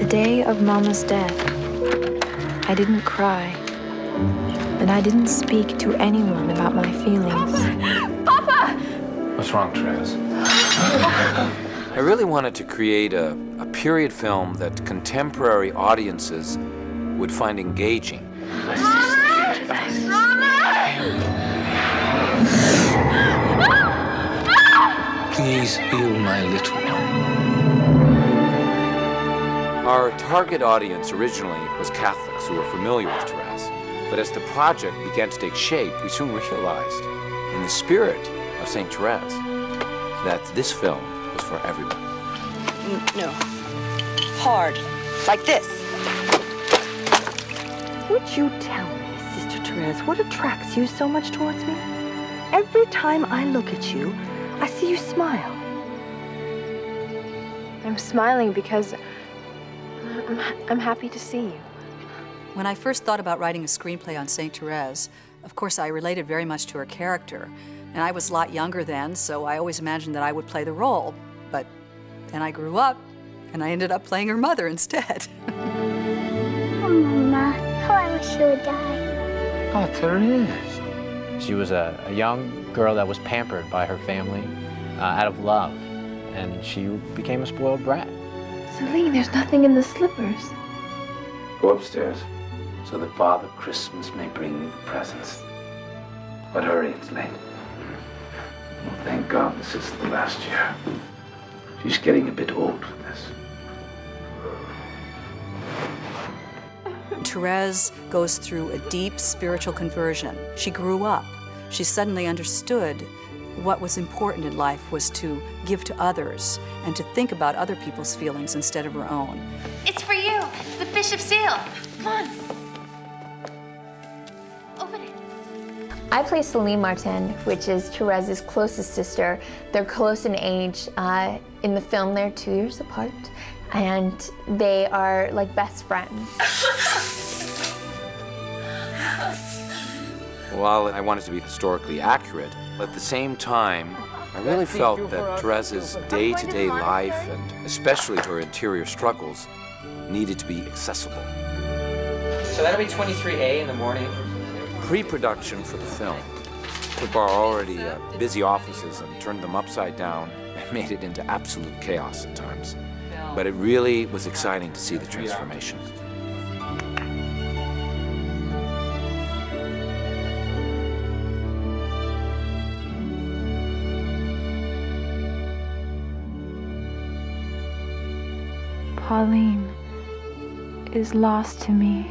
The day of Mama's death, I didn't cry, and I didn't speak to anyone about my feelings. Papa! What's wrong, Therese? I really wanted to create a period film that contemporary audiences would find engaging. Please heal my little one. Our target audience originally was Catholics who were familiar with Therese, but as the project began to take shape, we soon realized, in the spirit of St. Therese, that this film was for everyone. No. Hard. Like this. Would you tell me, Sister Therese, what attracts you so much towards me? Every time I look at you, I see you smile. I'm smiling because I'm happy to see you. When I first thought about writing a screenplay on St. Therese, of course I related very much to her character. And I was a lot younger then, so I always imagined that I would play the role. But then I grew up, and I ended up playing her mother instead. Oh, Mama, how I wish you would die. Oh, Therese. She was a young girl that was pampered by her family out of love, and she became a spoiled brat. Celine, there's nothing in the slippers. Go upstairs so that Father Christmas may bring me the presents. But hurry, it's late. Well, thank God this is the last year. She's getting a bit old for this. Thérèse goes through a deep spiritual conversion. She grew up. She suddenly understood what was important in life was to give to others and to think about other people's feelings instead of her own. It's for you, the bishop's seal. Come on. Open it. I play Celine Martin, which is Thérèse's closest sister. They're close in age. In the film, they're 2 years apart, and they are like best friends. While I wanted to be historically accurate, at the same time, I really felt that Therese's day-to-day life, and especially her interior struggles, needed to be accessible. So that'll be 23A in the morning. Pre-production for the film took our already busy offices and turned them upside down and made it into absolute chaos at times. But it really was exciting to see the transformation. Pauline is lost to me.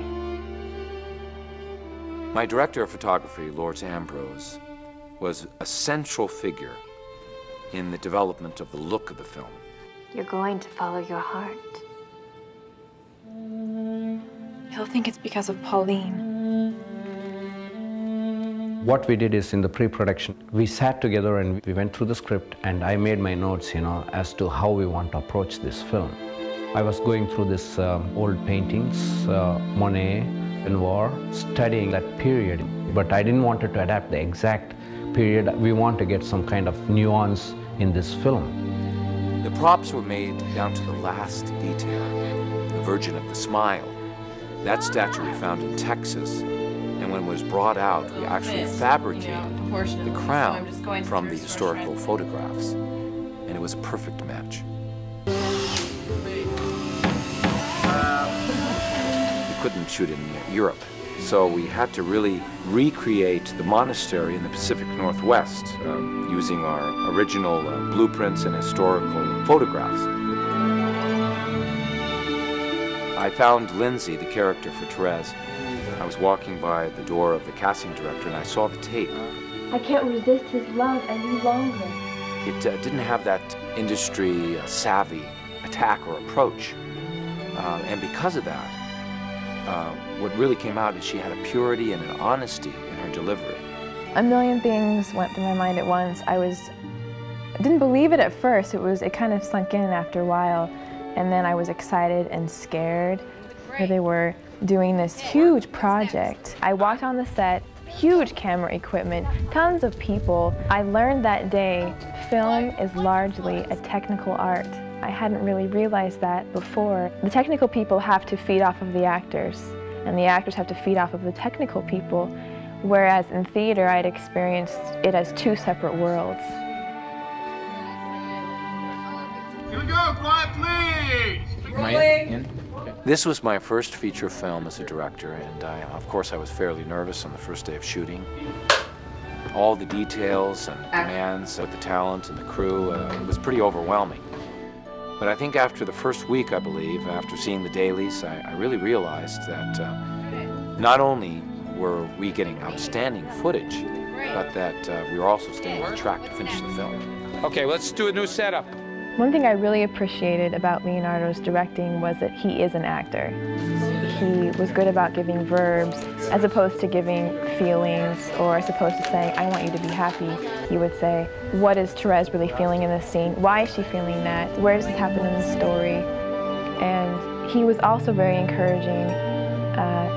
My director of photography, Lord Ambrose, was a central figure in the development of the look of the film. You're going to follow your heart. He'll think it's because of Pauline. What we did is in the pre-production, we sat together and we went through the script, and I made my notes, as to how we want to approach this film. I was going through this old paintings, Monet, Renoir, studying that period, but I didn't want to adapt the exact period. We want to get some kind of nuance in this film. The props were made down to the last detail. The Virgin of the Smile. That statue we found in Texas, and when it was brought out, we actually fabricated the crown from the historical photographs, and it was a perfect match. We couldn't shoot in Europe, so we had to really recreate the monastery in the Pacific Northwest using our original blueprints and historical photographs. I found Lindsay, the character for Therese. I was walking by the door of the casting director and I saw the tape. I can't resist his love any longer. It didn't have that industry savvy attack or approach. And because of that, what really came out is she had a purity and an honesty in her delivery. A million things went through my mind at once. I didn't believe it at first. It kind of sunk in after a while. And then I was excited and scared. They were doing this huge project. I walked on the set, huge camera equipment, tons of people. I learned that day, film is largely a technical art. I hadn't really realized that before. The technical people have to feed off of the actors, and the actors have to feed off of the technical people, whereas in theater I'd experienced it as two separate worlds. Here we go, quiet please! Rolling. This was my first feature film as a director, and of course I was fairly nervous on the first day of shooting. All the details and demands with the talent and the crew, it was pretty overwhelming. But I think after the first week, I believe, after seeing the dailies, I really realized that not only were we getting outstanding footage, but that we were also staying on track to finish the film. Okay, let's do a new setup. One thing I really appreciated about Leonardo's directing was that he is an actor. He was good about giving verbs as opposed to giving feelings, or as opposed to saying, I want you to be happy. He would say, what is Thérèse really feeling in this scene? Why is she feeling that? Where does this happen in the story? And he was also very encouraging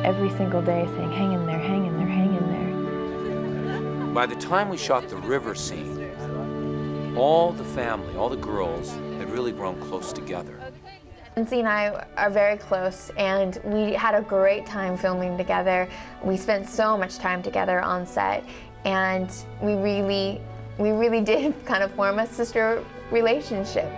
every single day, saying, hang in there, hang in there, hang in there. By the time we shot the river scene, all the family, all the girls, had really grown close together. Lindsay and I are very close, and we had a great time filming together. We spent so much time together on set, and we really did kind of form a sister relationship.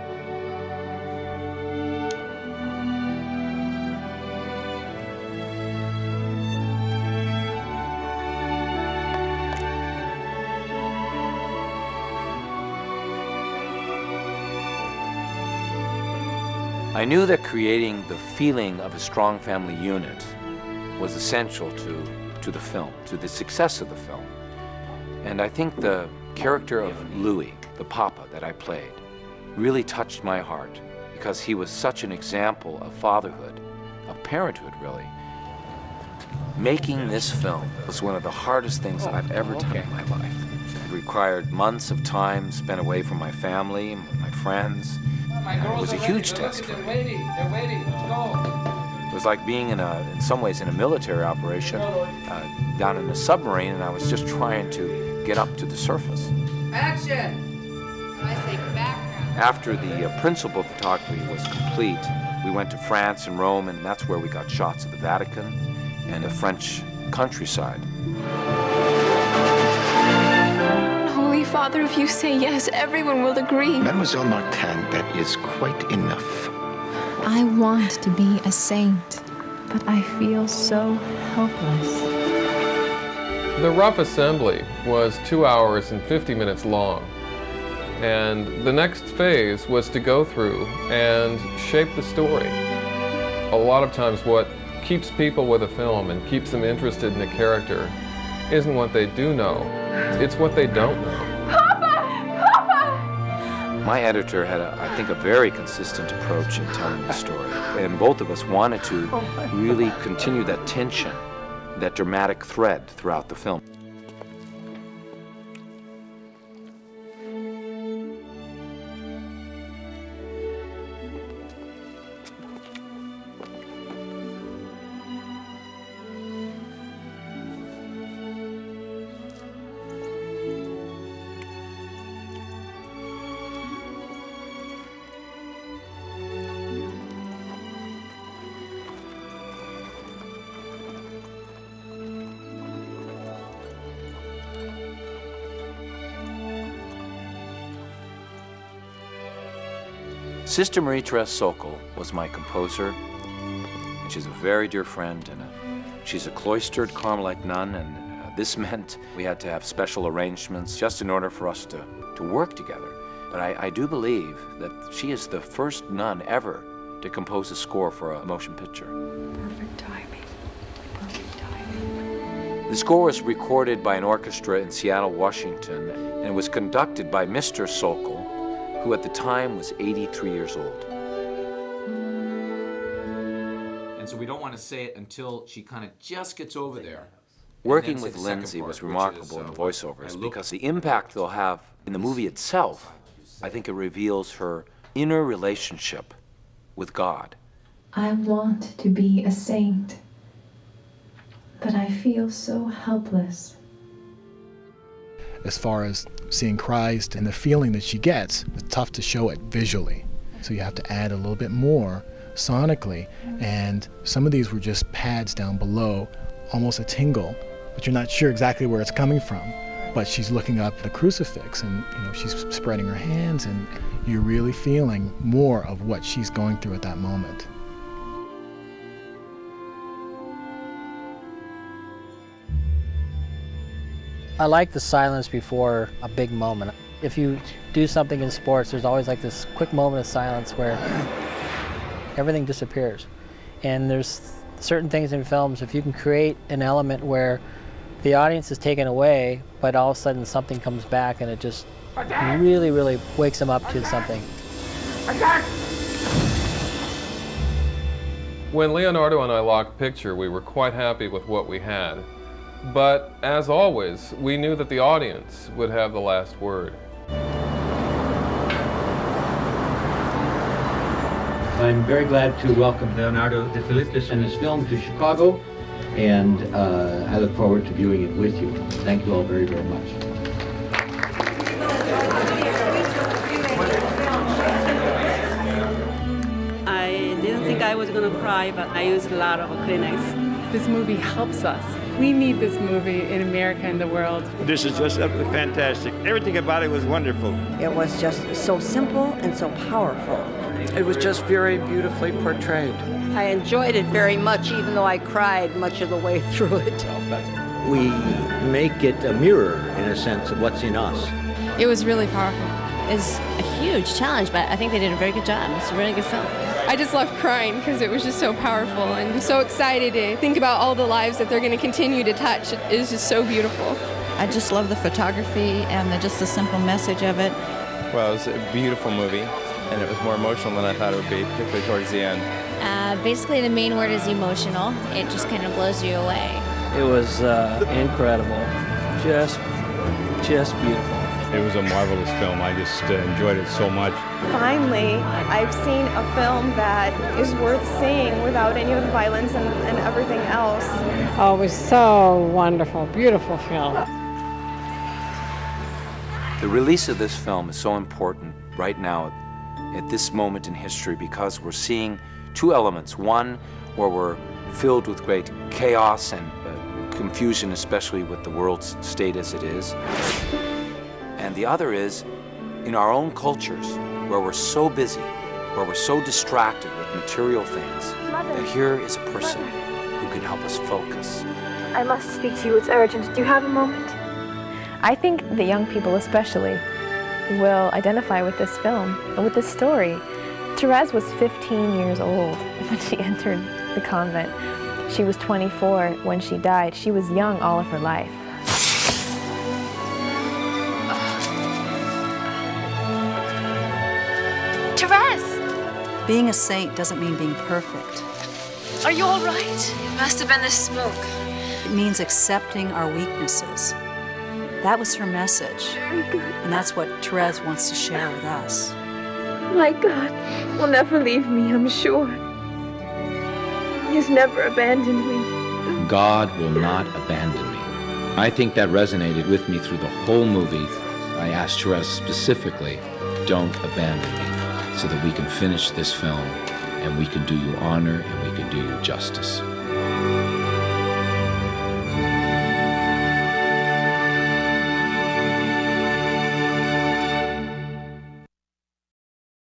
I knew that creating the feeling of a strong family unit was essential to the film, to the success of the film. And I think the character of Louis, the papa that I played, really touched my heart because he was such an example of fatherhood, of parenthood really. Making this film was one of the hardest things I've ever done in my life. It required months of time spent away from my family, my friends. It was a huge test for me. They're waiting, let's go. It was like being in some ways in a military operation down in a submarine, and I was just trying to get up to the surface. Action! I say background. After the principal photography was complete, we went to France and Rome, and that's where we got shots of the Vatican and the French countryside. Holy Father, if you say yes, everyone will agree. Mademoiselle Martin, that is quite enough. I want to be a saint, but I feel so helpless. The rough assembly was 2 hours and 50 minutes long. And the next phase was to go through and shape the story. A lot of times what keeps people with a film and keeps them interested in a character isn't what they do know, it's what they don't know. My editor had, I think, a very consistent approach in telling the story. And both of us wanted to really continue that tension, that dramatic thread throughout the film. Sister Marie-Thérèse Sokol was my composer. She's a very dear friend, and she's a cloistered Carmelite nun, and this meant we had to have special arrangements just in order for us to work together. But I do believe that she is the first nun ever to compose a score for a motion picture. Perfect timing. Perfect timing. The score was recorded by an orchestra in Seattle, Washington, and it was conducted by Mr. Sokol, who at the time was 83 years old. And so we don't want to say it until she kind of just gets over there. Working with Lindsay was remarkable in the voiceovers because the impact they'll have in the movie itself, I think it reveals her inner relationship with God. I want to be a saint, but I feel so helpless. As far as seeing Christ and the feeling that she gets, it's tough to show it visually. So you have to add a little bit more sonically, and some of these were just pads down below, almost a tingle, but you're not sure exactly where it's coming from. But she's looking up at the crucifix, and she's spreading her hands, and you're really feeling more of what she's going through at that moment. I like the silence before a big moment. If you do something in sports, there's always like this quick moment of silence where everything disappears. And there's certain things in films, if you can create an element where the audience is taken away, but all of a sudden something comes back and it just really, really wakes them up to something. When Leonardo and I locked picture, we were quite happy with what we had. But as always, we knew that the audience would have the last word. I'm very glad to welcome Leonardo Defilippis and his film to Chicago, and I look forward to viewing it with you. Thank you all very, very much. I didn't think I was going to cry, but I used a lot of Kleenex. This movie helps us. We need this movie in America and the world. This is just fantastic. Everything about it was wonderful. It was just so simple and so powerful. It was just very beautifully portrayed. I enjoyed it very much, even though I cried much of the way through it. We make it a mirror, in a sense, of what's in us. It was really powerful. It's a huge challenge, but I think they did a very good job. It's a really good film. I just love crying because it was just so powerful, and I'm so excited to think about all the lives that they're going to continue to touch. It is just so beautiful. I just love the photography and just the simple message of it. Well, it was a beautiful movie, and it was more emotional than I thought it would be, particularly towards the end. Basically, the main word is emotional. It just kind of blows you away. It was incredible, just beautiful. It was a marvelous film. I just enjoyed it so much. Finally, I've seen a film that is worth seeing without any of the violence and everything else. Oh, it was so wonderful, beautiful film. The release of this film is so important right now at this moment in history because we're seeing two elements. One, where we're filled with great chaos and confusion, especially with the world's state as it is. And the other is in our own cultures, where we're so busy, where we're so distracted with material things, that here is a person who can help us focus. I must speak to you, it's urgent. Do you have a moment? I think the young people especially will identify with this film, with this story. Thérèse was 15 years old when she entered the convent. She was 24 when she died. She was young all of her life. Thérèse! Being a saint doesn't mean being perfect. Are you all right? It must have been the smoke. It means accepting our weaknesses. That was her message. And that's what Thérèse wants to share with us. My God will never leave me, I'm sure. He has never abandoned me. God will not abandon me. I think that resonated with me through the whole movie. I asked Thérèse specifically, don't abandon me, so that we can finish this film and we can do you honor and we can do you justice.